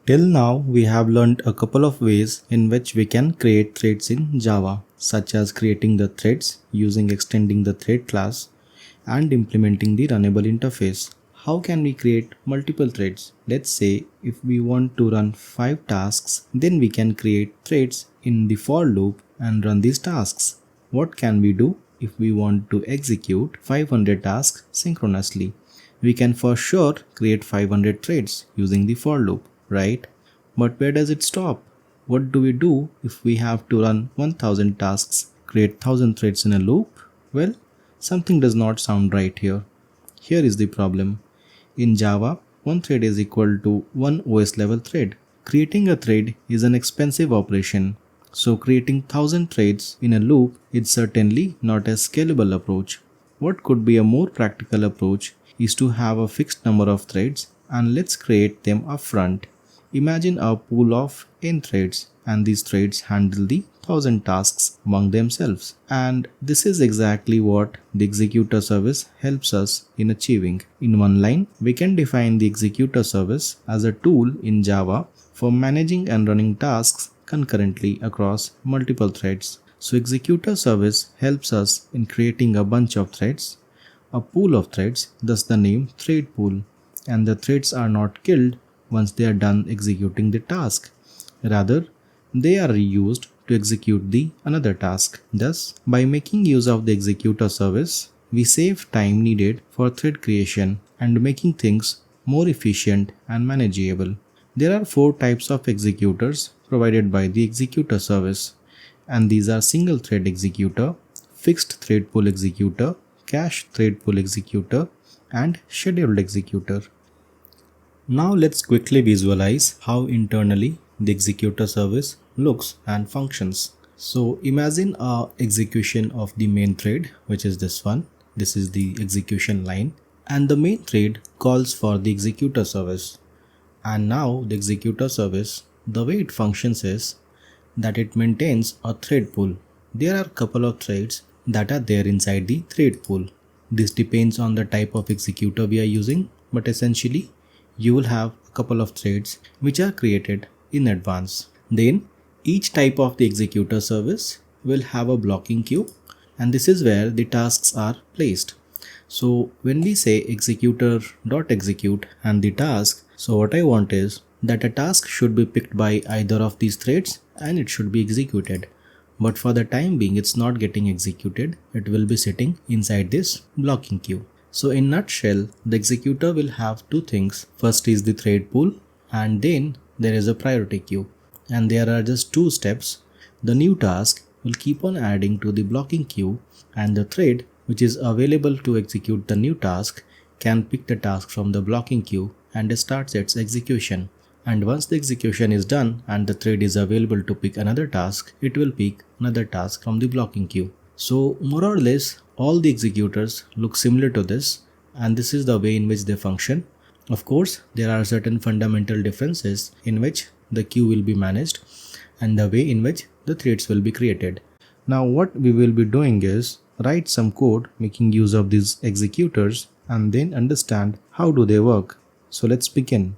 Till now, we have learned a couple of ways in which we can create threads in Java, such as creating the threads using extending the thread class and implementing the runnable interface. How can we create multiple threads? Let's say if we want to run 5 tasks, then we can create threads in the for loop and run these tasks. What can we do if we want to execute 500 tasks synchronously? We can for sure create 500 threads using the for loop, right? But where does it stop? What do we do if we have to run 1000 tasks, create 1000 threads in a loop? Well, something does not sound right here. Here is the problem. In Java, one thread is equal to one OS level thread. Creating a thread is an expensive operation. So creating 1000 threads in a loop is certainly not a scalable approach. What could be a more practical approach is to have a fixed number of threads and let's create them upfront. Imagine a pool of n threads and these threads handle the 1000 tasks among themselves. And this is exactly what the executor service helps us in achieving. In one line, we can define the executor service as a tool in Java for managing and running tasks concurrently across multiple threads. So executor service helps us in creating a bunch of threads, a pool of threads, thus the name thread pool, and the threads are not killed once they are done executing the task. Rather, they are reused to execute the another task. Thus, by making use of the executor service, we save time needed for thread creation and making things more efficient and manageable. There are 4 types of executors provided by the executor service, and these are single thread executor, fixed thread pool executor, cache thread pool executor, and scheduled executor. Now let's quickly visualize how internally the executor service looks and functions. So imagine a execution of the main thread, which is this one. This is the execution line, and the main thread calls for the executor service. And now the executor service, the way it functions is that it maintains a thread pool. There are a couple of threads that are there inside the thread pool. This depends on the type of executor we are using, but essentially you will have a couple of threads which are created in advance. Then each type of the executor service will have a blocking queue, and this is where the tasks are placed. So when we say executor.execute and the task, so what I want is that a task should be picked by either of these threads and it should be executed. But for the time being, it's not getting executed. It will be sitting inside this blocking queue. So in nutshell, the executor will have 2 things. First is the thread pool, and then there is a priority queue. And there are just 2 steps. The new task will keep on adding to the blocking queue, and the thread which is available to execute the new task can pick the task from the blocking queue and starts its execution. And once the execution is done and the thread is available to pick another task, it will pick another task from the blocking queue. So more or less all the executors look similar to this, and this is the way in which they function. Of course, there are certain fundamental differences in which the queue will be managed and the way in which the threads will be created. Now what we will be doing is write some code making use of these executors and then understand how do they work. So let's begin.